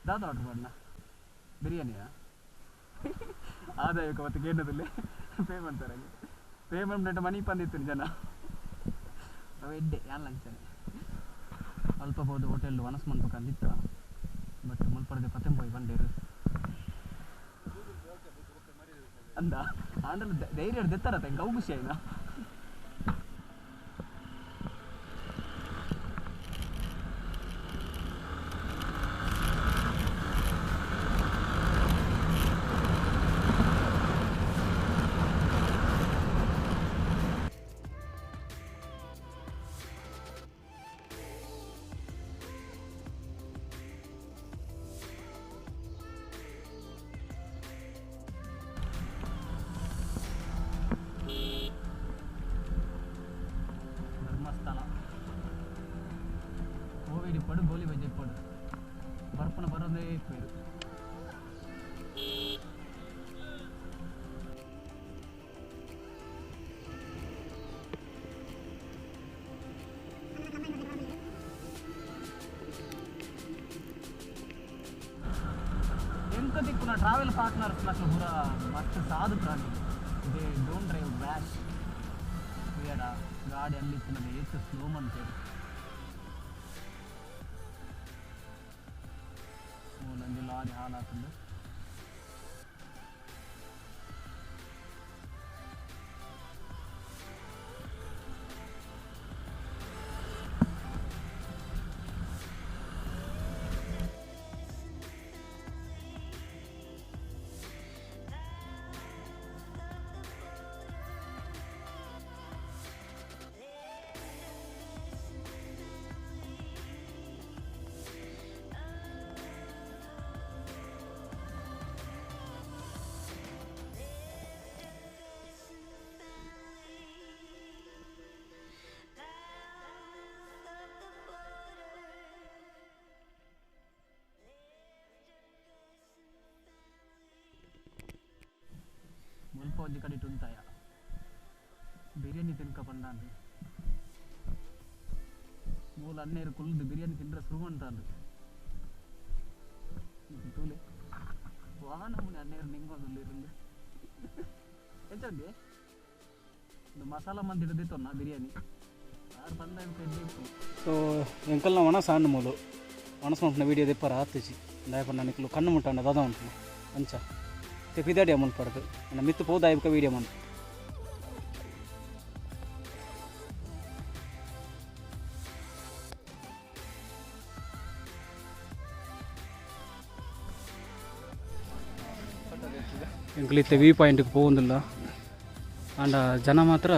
ದಾದ ಆರ್ಡರ್ ಮಾಡೋಣ ಬಿರಿಯಾನಿಯಾ ಆದಾಯಕ್ಕೆ ಅವತ್ತು ಕೇಳೋದಿಲ್ಲ ಪೇಮೆಂಟ್ ತರಗೆ ಪೇಮೆಂಟ್ ನೆಟ್ಟು ಮನಿ ಬಂದಿತ್ತು ಜನ ಅವು ಎಡ್ಡೆ ಯಾನ್ ಲಂಚನೆ ಅಲ್ಪ ಹೋದ ಹೋಟೆಲ್ ವನಸ್ ಮನ್ಪಕ್ಕಂದಿತ್ತು ಬಟ್ ಮುಲ್ಪಡ್ದೆ ಪತ್ತೆಂಪೋಯಿ ಬಂಡೇರು ಅಂದ ಆಂಡ್ರಲ್ಲಿ ಧೈರ್ಯ ದೆತ್ತಾರತ್ತೆ ಗೌ ಖುಷಿ ಆಯ್ನ పడు గోలీ బజ్జి పడు బర్పన బరోదే పేరు ఎంత దిక్కున ట్రావెల్ పార్ట్నర్స్ నాకు పూరా మస్తు సాధు ప్రాణి దే డోంట్ డ్రైవ్ ర్యాష్ వేడా ಗಾಡಿ ಅಲ್ಲಿ ಇತ್ತಿನದು ಎಷ್ಟು ಸ್ಲೋ ಮಂತೇರು ನಂದು ಲಾರಿ ಹಾಲಾಗ್ತದೆ ಮುಲ್ಪ ಒಂಜಿ ಕಡೆ ಉಂತಾಯ ಬಿರಿಯಾನಿ ತಿನ್ಕ ಪಂಡಾಂದು ಮೂಲ ಅನ್ನೇರು ಕುಲ್ದು ಬಿರಿಯಾನಿ ತಿಂದ್ರೆ ಸುರುವಂತಾಂದು ತೂಲೆ ವಾಹನ ಮುನಿ ಅನ್ನೇರು ನಿಂಗೊಂದು ಇருந்து ಹೆಚ್ಚಂಗೆ ಒಂದು ಮಸಾಲ ಮಂದಿ ಹಿಡಿದಿತ್ತೊನ್ನ ಬಿರಿಯಾನಿ ಯಾರು ಬಂದ ಸೊ ಎಂಕಲ್ನ ಒಣಸ ಹಣ್ಣು ಮೂಲು ಒಣಸ ಉಂಟು ವೀಡಿಯೋ ದಿಪ್ಪರ ಹತ್ತಿಸಿ ದಾಯಪಣ್ಣ ನಿಕ್ಲು ಕಣ್ಣು ಮುಟ್ಟ ದಾದ ಉಂಟು ಅಂಚ ತೆಪಿದಾಡಿ ಅಮೌಂಟ್ ಪಡೆದು ನನ್ನ ಮಿತ್ತು ಪೋದಾಯಕ ವೀಡಿಯೋ ಮಾಡಿ ಎಂಕ್ಲಿತ್ತೆ ವ್ಯೂ ಪಾಯಿಂಟ್ಗೆ ಹೋಗೋದಿಲ್ಲ ಅಂಡ ಜನ ಮಾತ್ರ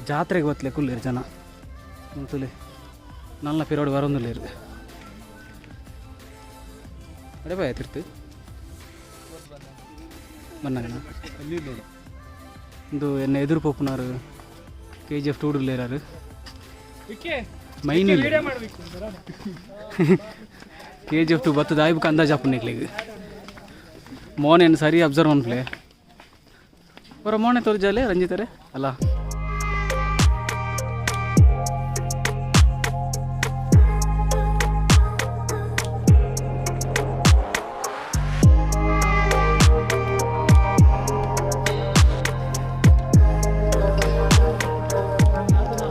ಜಾತ್ರೆಗೆ ಬತ್ತಲೆ ಕುಲ್ಲಿರು ಜನ ಅಂತಲೇ ನಲ್ಲ ಪಿರೋಡು ಬರೋದಿಲ್ಲ ಇರು ಅಡೆ ಬಾಯ್ ಆಯ್ತಿರ್ತು ಬನ್ನಗಣ ಇದು ಎನ್ನ ಎದುರು ಪಪ್ಪನಾರು KGF ಟೂಡಲ್ಲೇರಾರು ಮೈನ್ KGF 2 ಬತ್ತದ ಆಯ್ಬಕ್ಕೆ ಅಂದಾಜು ಹಾಪುನಿಕ್ಲಿಗೆ ಮೋನೇನು ಸರಿ ಅಬ್ಸರ್ವ್ ಅನ್ಪ್ಲೆ ಅವರ ಮೋನೆ ತೋರ್ಜಾಲೆ ರಂಜಿತಾರೆ ಅಲ್ಲ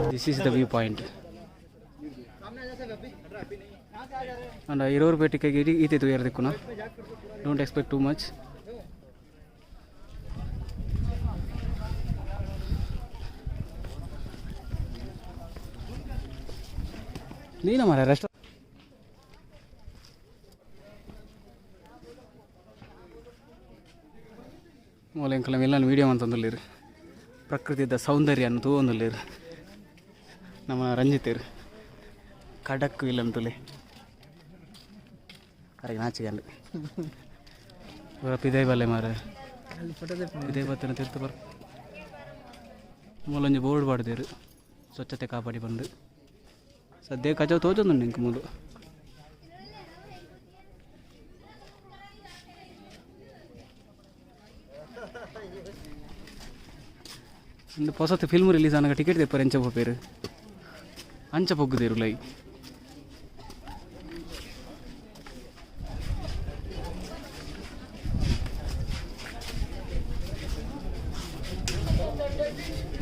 This is the view point. And ಇರೋರು ಪೇಟಿಗೆ ಈತಿತ್ತು ಏರ್ದಿಕ್ಕುನ ಡೋಂಟ್ ಎಕ್ಸ್ಪೆಕ್ಟ್ ಟೂ ಮಚ್. ನೀನ ಮಾರ ರೆಸ್ಟ್ ಮೂಲ ಎಂಕಲ ಎಲ್ಲಾನು ವೀಡಿಯೋ ಅಂತಂದಿಲ್ಲಿರಿ ಪ್ರಕೃತಿದ ಸೌಂದರ್ಯ ತೂವೊಂದಿಲ್ಲಿರಿ ನಮ್ಮ ರಂಜಿತೇರು ಕಡಕ್ಕು ಇಲ್ಲ ಅಂತಲೇ ಅರೆ ನಾಚಿಗಲ್ಲ ಇದೇ ಬಲ್ಲೆ ಮಾರ ಇದೇ ಬತ್ತನ ತಿರ್ತು ಬರ್ ಮೂಲೊಂಜಿ ಬೋರ್ಡ್ ಬಾಡ್ದೇರು ಸ್ವಚ್ಛತೆ ಕಾಪಾಡಿ ಬಂದು ಸದ್ಯ ಕಚಾವ್ ತೋಜೊಂದು ನಿಂಗೆ ಮೂಲು ಒಂದು ಹೊಸತು ಫಿಲ್ಮ್ ರಿಲೀಸ್ ಆನಾಗ ಟಿಕೆಟ್ ತೆಪ್ಪರು ಎಂಚ ಹೋಗ್ಬೇರು ಅಂಚ ಪೊಗ್ಗುದೇರು ಲೈ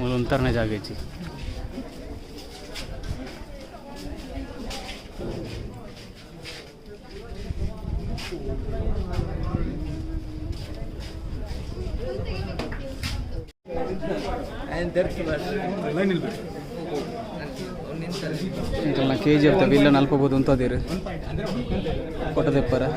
ಒಂಥರನೇ ಜಾಗ ಐತಿ. ఇంకా కేజీ చెప్తా వీళ్ళ నలపబోదు ఉంటుంది ఫోటో తెప్పారా.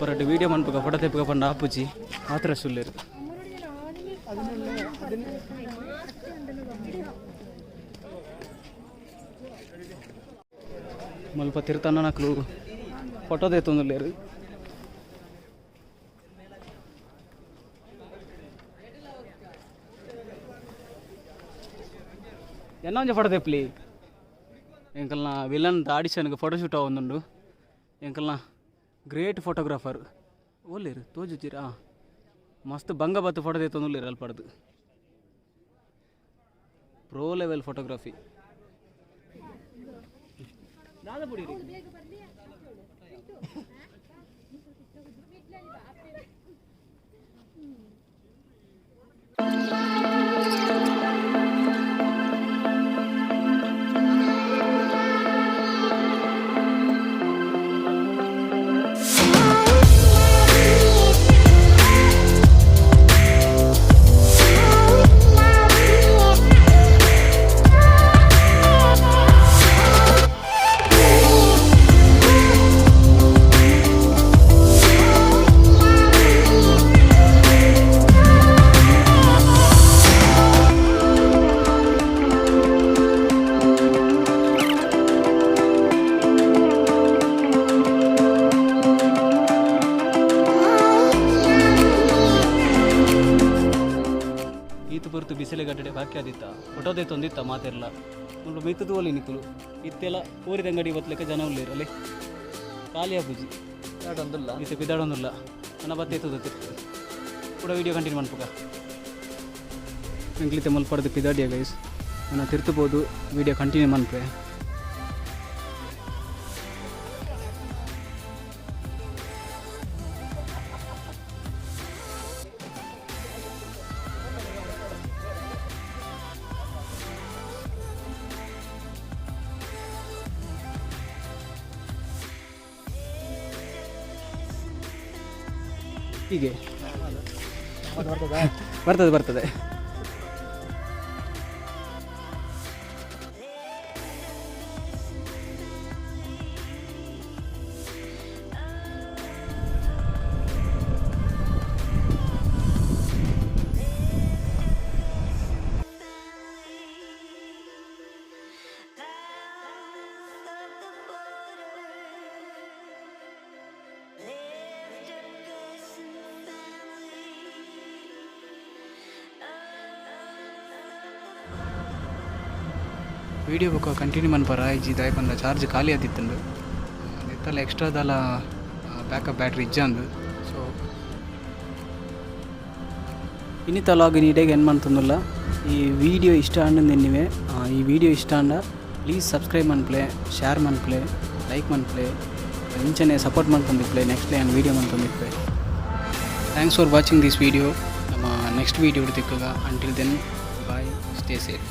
ಬರಟ್ಟು ವಿಡಿಯೋ ಮಾಡ್ಬೇಕ ಫೋಟೋ ತೆಪ್ಪಕ ಪಂಡ ಆಪುಜಿ ಮಾತ್ರ ಸುಳ್ಳೇರು. ಮಲ್ಪ ತಿರ್ತಾನ ನಕ್ಲು ಫೋಟೋ ತೆತ್ತೊಂದುಲ್ಲೇರು. ಎನ್ನೊಂಜ ಫೋಟೋ ತೆಪ್ಪಲಿ ಎಂಕಲ್ನ ವಿಲನ್ ಆಡಿಷನ್ಗೆ ಫೋಟೋಶೂಟ್ ಅವೊಂದುಂಡು. ಎಂಕಲ್ನ ಗ್ರೇಟ್ ಫೋಟೋಗ್ರಾಫರ್ ಓಲ್ಲೇರು ತೋಜುಚ್ಚಿರಾ ಮಸ್ತ್ ಬಂಗ ಬತ್ತು ಫೋಟೋ ತೆತ್ತೊಂದುಲ್ಲೇರು ಅಲ್ಪಡ್ದು ಪ್ರೋ ಲೆವೆಲ್ ಫೋಟೋಗ್ರಫಿ. ಪುರ್ತು ಬಿಸಿಲೆ ಘಟ್ಟಡೆ ಬಾಕ್ಯಾದಿತ್ತ ಫೋಟೋ ತೊಂದಿತ್ತ ಮಾತೆಲ್ಲ ನೋಡು ಮಿತ್ತದು ಒಲಿ ನಿಕ್ಕಲು ಇತ್ತೆಲ್ಲ ಊರಿದ ಅಂಗಡಿ ಬತ್ತಲೆಕ್ಕ ಜನ ಉಳ್ಳೇರು ಅಲ್ಲಿ ಖಾಲಿ ಆಪುಜಿ ಇತ್ತೆ ಪಿದಾಡೊಂದಿಲ್ಲ ನನ್ನ ಬತ್ತೆ ಎತ್ತುತ್ತೆ ಕೂಡ ವೀಡಿಯೋ ಕಂಟಿನ್ಯೂ ಮಾಡ್ಬೇಕ ಇಂಗ್ಲಿತೆ ಮಲ್ಪಡ್ದು ಪಿದಾಡಿಯ ಗೈಸ್ ನಾನು ತಿರ್ತಬೋದು ವೀಡಿಯೋ ಕಂಟಿನ್ಯೂ ಮಾಡ್ಪೆ. ಹೀಗೆ ಬರ್ತದೆ ವೀಡಿಯೋ ಬುಕ್ ಕಂಟಿನ್ಯೂ ಮನ್ಪರ ಇಜ್ಜಿ ದಾಯ್ ಬಂದ ಚಾರ್ಜ್ ಖಾಲಿ ಆದಿತ್ತಂದು ಇತ್ತಲ್ಲ ಎಕ್ಸ್ಟ್ರಾದಲ್ಲ ಬ್ಯಾಕಪ್ ಬ್ಯಾಟ್ರಿ ಇಜ್ಜಂದು. ಸೊ ಇನ್ನಿತ ಲಾಗ್ ನೀಟಾಗಿ ಏನು ಮಾಡ್ತಂದಿಲ್ಲ. ಈ ವಿಡಿಯೋ ಇಷ್ಟ ಅನ್ನೋದೇನಿವೆ ಈ ವಿಡಿಯೋ ಇಷ್ಟ ಅಂಡ ಪ್ಲೀಸ್ ಸಬ್ಸ್ಕ್ರೈಬ್ ಮನ್ಪ್ಲೆ ಶೇರ್ ಮನ್ಪ್ಲೆ ಲೈಕ್ ಮನ್ಪ್ಲೆ ಇಂಚನೆ ಸಪೋರ್ಟ್ ಮಾಡ್ಕೊಂಡಿಪ್ಲೆ ನೆಕ್ಸ್ಟ್ ಏನು ವೀಡಿಯೋ ಮಾಡ್ಕೊಂಡಿಪ್ಲೆ. Thanks for watching this video. ನಮ್ಮ ನೆಕ್ಸ್ಟ್ ವೀಡಿಯೋ ತಿಕ್ಕಾಗ until then bye stay safe.